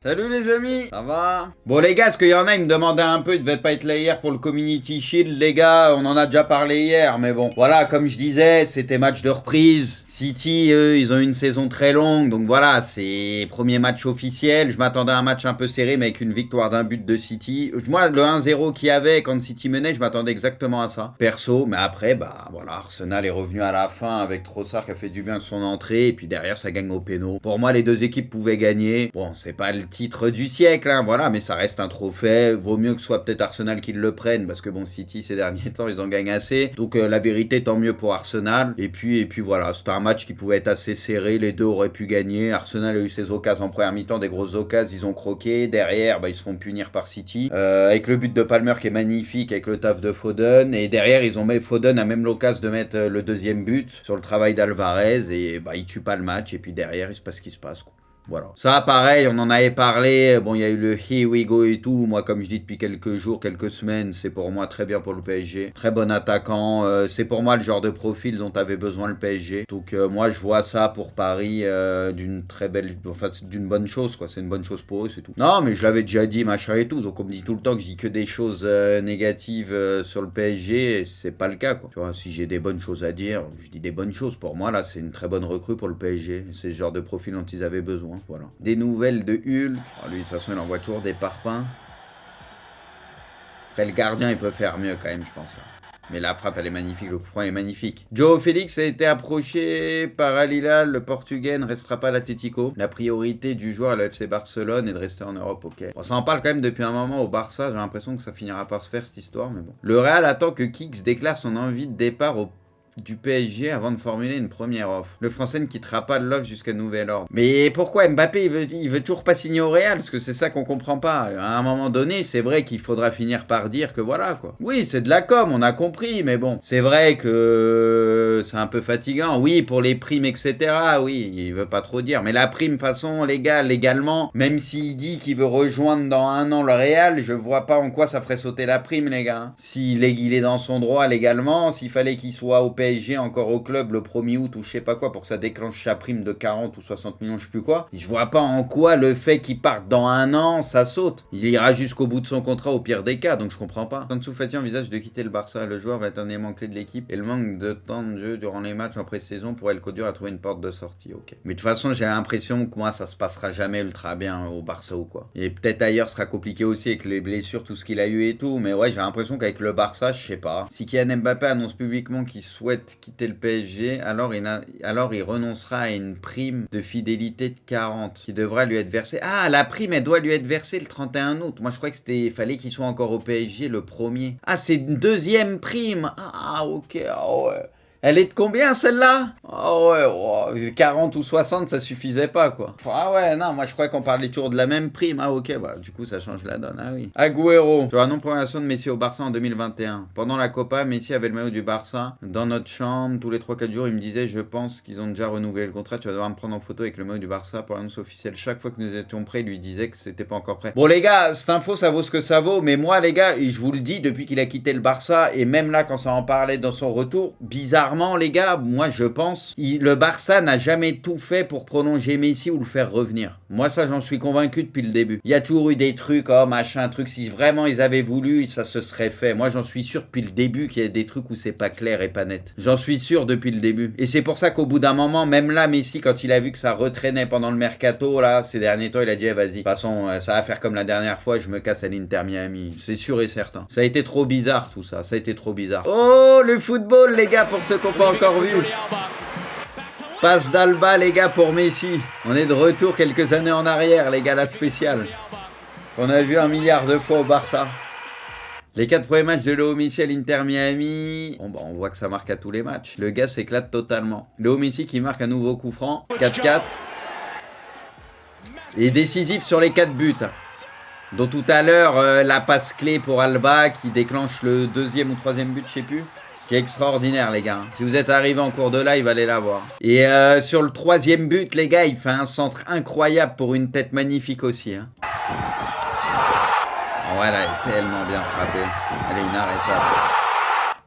Salut les amis, ça va? Bon les gars, est-ce qu'il y en a, ils me demandaient un peu, ils devaient pas être là hier pour le Community Shield, les gars, on en a déjà parlé hier, mais bon. Voilà, comme je disais, c'était match de reprise. City, eux, ils ont eu une saison très longue, donc voilà, c'est premier match officiel. Je m'attendais à un match un peu serré, mais avec une victoire d'un but de City. Moi, le 1-0 qu'il y avait quand City menait, je m'attendais exactement à ça, perso, mais après, bah voilà, Arsenal est revenu à la fin avec Trossard qui a fait du bien de son entrée, et puis derrière, ça gagne au péno. Pour moi, les deux équipes pouvaient gagner. Bon, c'est pas le titre du siècle, hein, voilà, mais ça reste un trophée. Vaut mieux que ce soit peut-être Arsenal qui le prenne, parce que bon, City ces derniers temps, ils en gagnent assez. Donc la vérité, tant mieux pour Arsenal. Et puis voilà, c'était un match qui pouvait être assez serré. Les deux auraient pu gagner. Arsenal a eu ses occasions en première mi-temps, des grosses occasions, ils ont croqué. Derrière, bah, ils se font punir par City, avec le but de Palmer qui est magnifique, avec le taf de Foden. Et derrière, Foden a même l'occasion de mettre le deuxième but sur le travail d'Alvarez. Et bah, il tue pas le match. Et puis derrière, il se passe ce qui se passe, quoi. Voilà. Ça, pareil, on en avait parlé. Bon, il y a eu le Here we go et tout. Moi, comme je dis depuis quelques jours, quelques semaines, c'est pour moi très bien pour le PSG. Très bon attaquant. C'est pour moi le genre de profil dont avait besoin le PSG. Donc, moi, je vois ça pour Paris d'une très belle. Enfin, d'une bonne chose, quoi. C'est une bonne chose pour eux, c'est tout. Non, mais je l'avais déjà dit, machin et tout. Donc, on me dit tout le temps que je dis que des choses négatives sur le PSG. Et c'est pas le cas, quoi. Tu vois, si j'ai des bonnes choses à dire, je dis des bonnes choses. Pour moi, là, c'est une très bonne recrue pour le PSG. C'est le genre de profil dont ils avaient besoin. Voilà. Des nouvelles de Hulk. Oh, lui, de toute façon, il envoie toujours des parpaings. Après, le gardien, il peut faire mieux quand même, je pense. Mais la frappe, elle est magnifique. Le coup franc, il est magnifique. Joao Félix a été approché par Al Hilal. Le Portugais ne restera pas à l'Atlético. La priorité du joueur à la FC Barcelone est de rester en Europe, ok. Bon, ça en parle quand même depuis un moment au Barça. J'ai l'impression que ça finira par se faire, cette histoire, mais bon. Le Real attend que Kix déclare son envie de départ du PSG avant de formuler une première offre. Le Français ne quittera pas l'offre jusqu'à nouvel ordre. Mais pourquoi Mbappé il veut toujours pas signer au Real? Parce que c'est ça qu'on comprend pas. À un moment donné, c'est vrai qu'il faudra finir par dire que voilà, quoi. Oui, c'est de la com, on a compris, mais bon. C'est vrai que c'est un peu fatigant. Oui, pour les primes, etc. Oui, il veut pas trop dire. Mais la prime, façon, légalement, même s'il dit qu'il veut rejoindre dans un an le Real, je vois pas en quoi ça ferait sauter la prime, les gars. S'il est dans son droit légalement, s'il fallait qu'il soit au PSG encore au club le 1er août ou je sais pas quoi pour que ça déclenche sa prime de 40 ou 60 millions, je sais plus quoi. Je vois pas en quoi le fait qu'il parte dans un an, ça saute. Il ira jusqu'au bout de son contrat au pire des cas, donc je comprends pas. Tansu Fati envisage de quitter le Barça. Le joueur va être un élément clé de l'équipe et le manque de temps de jeu durant les matchs en pré-saison pourrait le conduire à trouver une porte de sortie, ok. Mais de toute façon, j'ai l'impression que moi, ça se passera jamais ultra bien au Barça ou quoi. Et peut-être ailleurs sera compliqué aussi avec les blessures, tout ce qu'il a eu et tout, mais ouais, j'ai l'impression qu'avec le Barça, je sais pas. Si Kylian Mbappé annonce publiquement qu'il souhaite quitter le PSG, alors il renoncera à une prime de fidélité de 40 qui devra lui être versée. Ah, la prime, elle doit lui être versée le 31 août. Moi, je crois que fallait qu'il soit encore au PSG le 1er. Ah, c'est une deuxième prime. Ah, ok, ah ouais. Elle est de combien celle-là? Ah ouais, oh, 40 ou 60, ça suffisait pas, quoi. Ah ouais, non, moi je crois qu'on parlait toujours de la même prime. Ah ok, bah du coup ça change la donne, ah oui. Agüero, sur la non-prolongation de Messi au Barça en 2021. Pendant la Copa, Messi avait le maillot du Barça. Dans notre chambre, tous les 3-4 jours, il me disait, je pense qu'ils ont déjà renouvelé le contrat, tu vas devoir me prendre en photo avec le maillot du Barça pour l'annonce officielle. Chaque fois que nous étions prêts, il lui disait que c'était pas encore prêt. Bon les gars, cette info, ça vaut ce que ça vaut, mais moi les gars, je vous le dis, depuis qu'il a quitté le Barça, et même là quand ça en parlait dans son retour, bizarrement, les gars, moi je pense, le Barça n'a jamais tout fait pour prolonger Messi ou le faire revenir. Moi ça j'en suis convaincu depuis le début. Il y a toujours eu des trucs, oh machin, truc, si vraiment ils avaient voulu, ça se serait fait. Moi j'en suis sûr depuis le début qu'il y a des trucs où c'est pas clair et pas net. J'en suis sûr depuis le début. Et c'est pour ça qu'au bout d'un moment, même là, Messi, quand il a vu que ça retraînait pendant le mercato, là, ces derniers temps, il a dit, vas-y, de toute façon, ça va faire comme la dernière fois, je me casse à l'Inter Miami. C'est sûr et certain. Ça a été trop bizarre tout ça, ça a été trop bizarre. Oh, le football, les gars, pour ceux qu'on pas encore vu. Passe d'Alba, les gars, pour Messi. On est de retour quelques années en arrière, les gars, la spéciale. On a vu 1 milliard de fois au Barça. Les 4 premiers matchs de Léo Messi à l'Inter Miami, bon, bah, on voit que ça marque à tous les matchs. Le gars s'éclate totalement. Léo Messi qui marque un nouveau coup franc, 4-4. Et décisif sur les 4 buts. Dont tout à l'heure, la passe clé pour Alba qui déclenche le 2e ou 3e but, je sais plus. Qui est extraordinaire, les gars. Si vous êtes arrivé en cours de live, allez la voir. Et sur le 3e but, les gars, il fait un centre incroyable pour une tête magnifique aussi. Hein. Oh, elle est tellement bien frappée. Elle est inarrêtable.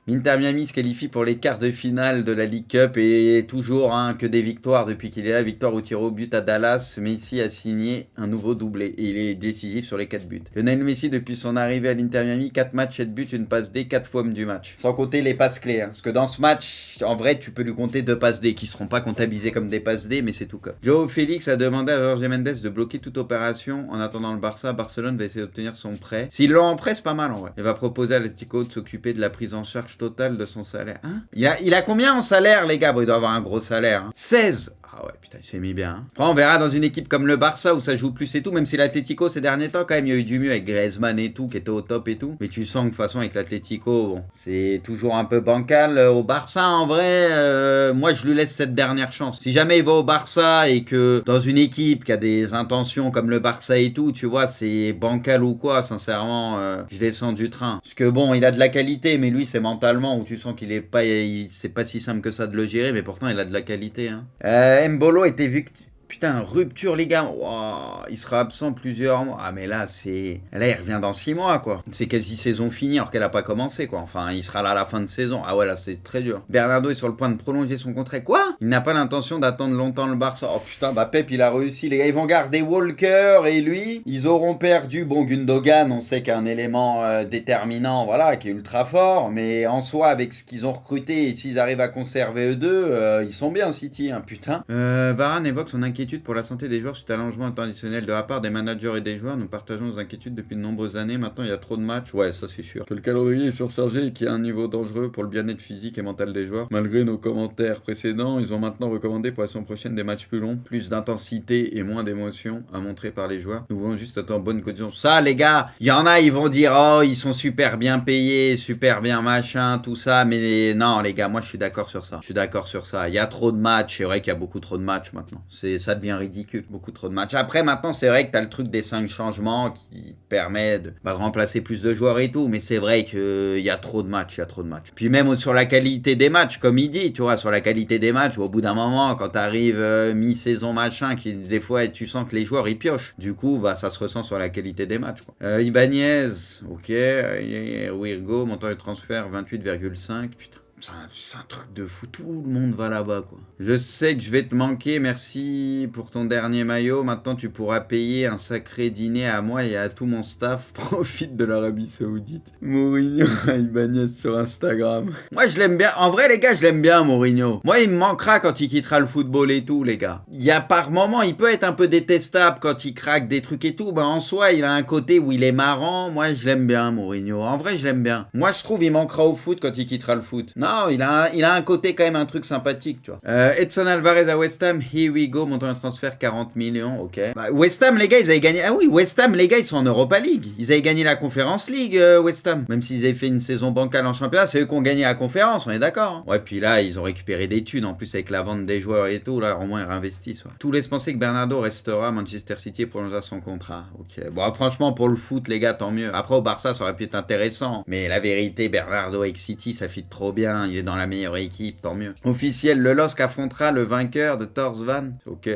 L'Inter Miami se qualifie pour les quarts de finale de la League Cup et toujours que des victoires depuis qu'il est là. Victoire au tir au but à Dallas. Messi a signé un nouveau doublé et il est décisif sur les 4 buts. Lionel Messi, depuis son arrivée à l'Inter Miami, 4 matchs, 7 buts, une passe D, 4 fois homme du match. Sans compter les passes clés. Parce que dans ce match, en vrai, tu peux lui compter 2 passes D qui seront pas comptabilisées comme des passes D, mais c'est tout comme. Joao Félix a demandé à Jorge Mendes de bloquer toute opération en attendant le Barça. Barcelone va essayer d'obtenir son prêt. S'ils l'ont en prêt, c'est pas mal en vrai. Il va proposer à l'Atlético de s'occuper de la prise en charge totale de son salaire. Il a combien en salaire, les gars? Bon, il doit avoir un gros salaire. 16. Ah ouais, putain, il s'est mis bien. Après, on verra dans une équipe comme le Barça où ça joue plus et tout, même si l'Atlético ces derniers temps, quand même, il y a eu du mieux avec Griezmann et tout, qui était au top et tout. Mais tu sens que de toute façon, avec l'Atlético, bon, c'est toujours un peu bancal. Au Barça, en vrai, moi, je lui laisse cette dernière chance. Si jamais il va au Barça et que dans une équipe qui a des intentions comme le Barça et tout, tu vois, c'est bancal ou quoi, sincèrement, je descends du train. Parce que bon, il a de la qualité, mais lui, c'est mentalement où tu sens qu'il est pas, c'est pas si simple que ça de le gérer, mais pourtant, il a de la qualité. Mbolo était victime. Putain, rupture, les gars. Wow, il sera absent plusieurs mois. Ah, mais là, il revient dans 6 mois, quoi. C'est quasi saison finie, alors qu'elle a pas commencé, quoi. Enfin, il sera là à la fin de saison. Ah ouais, là, c'est très dur. Bernardo est sur le point de prolonger son contrat. Quoi? Il n'a pas l'intention d'attendre longtemps le Barça. Oh putain, bah Pep, il a réussi. Les gars, ils vont garder Walker et lui. Ils auront perdu, bon, Gundogan, on sait qu'un élément déterminant, voilà, qui est ultra fort. Mais en soi, avec ce qu'ils ont recruté, et s'ils arrivent à conserver eux deux, ils sont bien, City, putain. Varane évoque son inquiétude pour la santé des joueurs suite à l'allongement traditionnel de la part des managers et des joueurs. Nous partageons nos inquiétudes depuis de nombreuses années. Maintenant, il y a trop de matchs. Ouais, ça c'est sûr. Que le calendrier est surchargé et qu'il y a un niveau dangereux pour le bien-être physique et mental des joueurs. Malgré nos commentaires précédents, ils ont maintenant recommandé pour la saison prochaine des matchs plus longs, plus d'intensité et moins d'émotion à montrer par les joueurs. Nous voulons juste être en bonne condition. Ça, les gars, il y en a, ils vont dire, oh, ils sont super bien payés, super bien machin, tout ça. Mais non, les gars, moi je suis d'accord sur ça. Je suis d'accord sur ça. Il y a trop de matchs. C'est vrai qu'il y a beaucoup trop de matchs maintenant. Ça devient ridicule, beaucoup trop de matchs. Après, maintenant, c'est vrai que t'as le truc des 5 changements qui te permet de remplacer plus de joueurs et tout, mais c'est vrai qu'il y a trop de matchs, Puis même sur la qualité des matchs, comme il dit, tu vois, sur la qualité des matchs, au bout d'un moment, quand t'arrives mi-saison machin, des fois, tu sens que les joueurs, ils piochent. Du coup, ça se ressent sur la qualité des matchs, quoi. Ibanez, ok, Wirgo, montant de transfert 28,5, putain. C'est un truc de fou, tout le monde va là-bas, quoi. Je sais que je vais te manquer, merci pour ton dernier maillot. Maintenant, tu pourras payer un sacré dîner à moi et à tout mon staff. Profite de l'Arabie Saoudite. Mourinho à Ibanez sur Instagram. Moi, je l'aime bien. En vrai, les gars, je l'aime bien, Mourinho. Moi, il me manquera quand il quittera le football et tout, les gars. Il y a par moments, il peut être un peu détestable quand il craque des trucs et tout. En soi, il a un côté où il est marrant. Moi, je l'aime bien, Mourinho. En vrai, je l'aime bien. Moi, je trouve il manquera au foot quand il quittera le foot. Non, il a un côté quand même un truc sympathique, tu vois. Edson Alvarez à West Ham, here we go, montant de transfert 40 millions, ok. West Ham, les gars, ils avaient gagné. Ah oui, West Ham, les gars, ils sont en Europa League. Ils avaient gagné la Conference League, West Ham. Même s'ils avaient fait une saison bancale en championnat, c'est eux qui ont gagné la conférence, on est d'accord. Ouais, puis là, ils ont récupéré des thunes, en plus avec la vente des joueurs et tout, là, au moins ils réinvestissent. Ouais. Tout laisse penser que Bernardo restera à Manchester City et prolongera son contrat. Ok. Bon, franchement, pour le foot, les gars, tant mieux. Après, au Barça, ça aurait pu être intéressant. Mais la vérité, Bernardo avec City, ça fit trop bien. Il est dans la meilleure équipe, tant mieux. Officiel, le LOSC affrontera le vainqueur de Torsvan. Ok,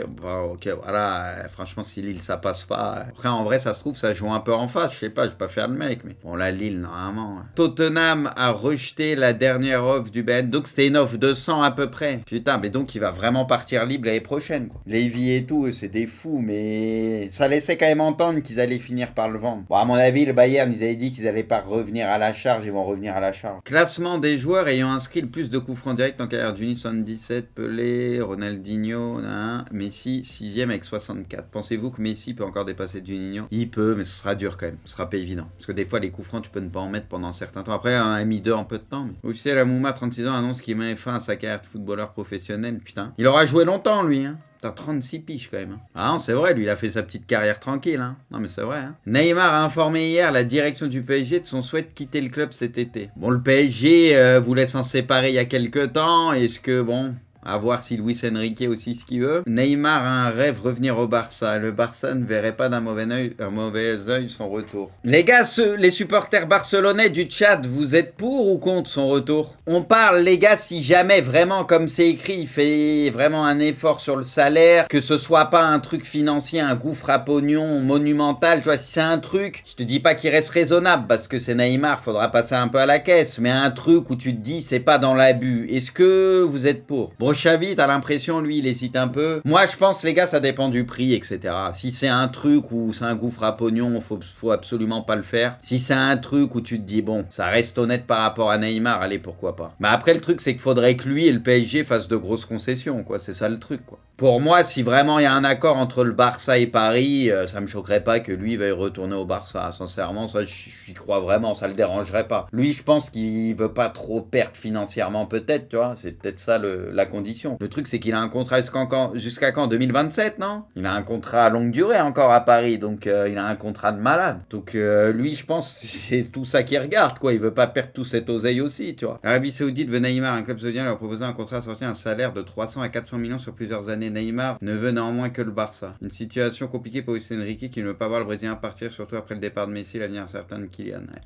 voilà. Franchement, si Lille, ça passe pas. Après, en vrai, ça se trouve, ça joue un peu en face. Je sais pas, je vais pas faire le mec, mais bon, la Lille, normalement. Tottenham a rejeté la dernière offre du Ben. Donc, c'était une offre de 100 à peu près. Putain, mais donc, il va vraiment partir libre l'année prochaine, quoi. Levy et tout, c'est des fous, mais ça laissait quand même entendre qu'ils allaient finir par le vendre. Bon, à mon avis, le Bayern, ils avaient dit qu'ils allaient pas revenir à la charge, ils vont revenir à la charge. Classement des joueurs ayant inscrit le plus de coups francs directs en carrière. Juni 77, Pelé, Ronaldinho, Messi 6ème avec 64. Pensez-vous que Messi peut encore dépasser Juninho? Il peut, mais ce sera dur quand même. Ce sera pas évident. Parce que des fois, les coups francs, tu peux ne pas en mettre pendant un certain temps. Après, un MI2 en peu de temps. Mais... Officiel Amouma, 36 ans, annonce qu'il met fin à sa carrière de footballeur professionnel. Putain. Il aura joué longtemps, lui, T'as 36 piges quand même. Ah non, c'est vrai, lui, il a fait sa petite carrière tranquille. Non, mais c'est vrai. Neymar a informé hier la direction du PSG de son souhait de quitter le club cet été. Bon, le PSG voulait s'en séparer il y a quelques temps. Est-ce que, bon... À voir si Luis Enrique aussi ce qu'il veut. Neymar a un rêve, revenir au Barça. Le Barça ne verrait pas d'un mauvais œil son retour. Les gars, les supporters barcelonais du chat, vous êtes pour ou contre son retour? On parle, les gars, si jamais vraiment, comme c'est écrit, il fait vraiment un effort sur le salaire, que ce soit pas un truc financier, un gouffre à pognon monumental, tu vois, si c'est un truc, je te dis pas qu'il reste raisonnable, parce que c'est Neymar, faudra passer un peu à la caisse, mais un truc où tu te dis, c'est pas dans l'abus. Est-ce que vous êtes pour? Bon, Xavi, t'as l'impression, lui, il hésite un peu. Moi, je pense, les gars, ça dépend du prix, etc. Si c'est un truc où c'est un gouffre à pognon, faut absolument pas le faire. Si c'est un truc où tu te dis, bon, ça reste honnête par rapport à Neymar, allez, pourquoi pas. Mais après, le truc, c'est qu'il faudrait que lui et le PSG fassent de grosses concessions, quoi. C'est ça le truc, quoi. Pour moi, si vraiment il y a un accord entre le Barça et Paris, ça me choquerait pas que lui veuille retourner au Barça. Sincèrement, ça, j'y crois vraiment, ça le dérangerait pas. Lui, je pense qu'il veut pas trop perdre financièrement, peut-être, tu vois. C'est peut-être ça la condition. Le truc, c'est qu'il a un contrat jusqu'à quand 2027, non? Il a un contrat à longue durée encore à Paris, donc il a un contrat de malade. Donc lui, je pense, c'est tout ça qu'il regarde, quoi. Il veut pas perdre tout cet oseille aussi, tu vois. L'Arabie Saoudite veut Neymar, un club saoudien leur proposer un contrat assorti un salaire de 300 à 400 millions sur plusieurs années. Neymar ne veut néanmoins que le Barça. Une situation compliquée pour Luis Enrique qui ne veut pas voir le Brésilien partir, surtout après le départ de Messi, l'avenir incertain de Kylian. Ouais.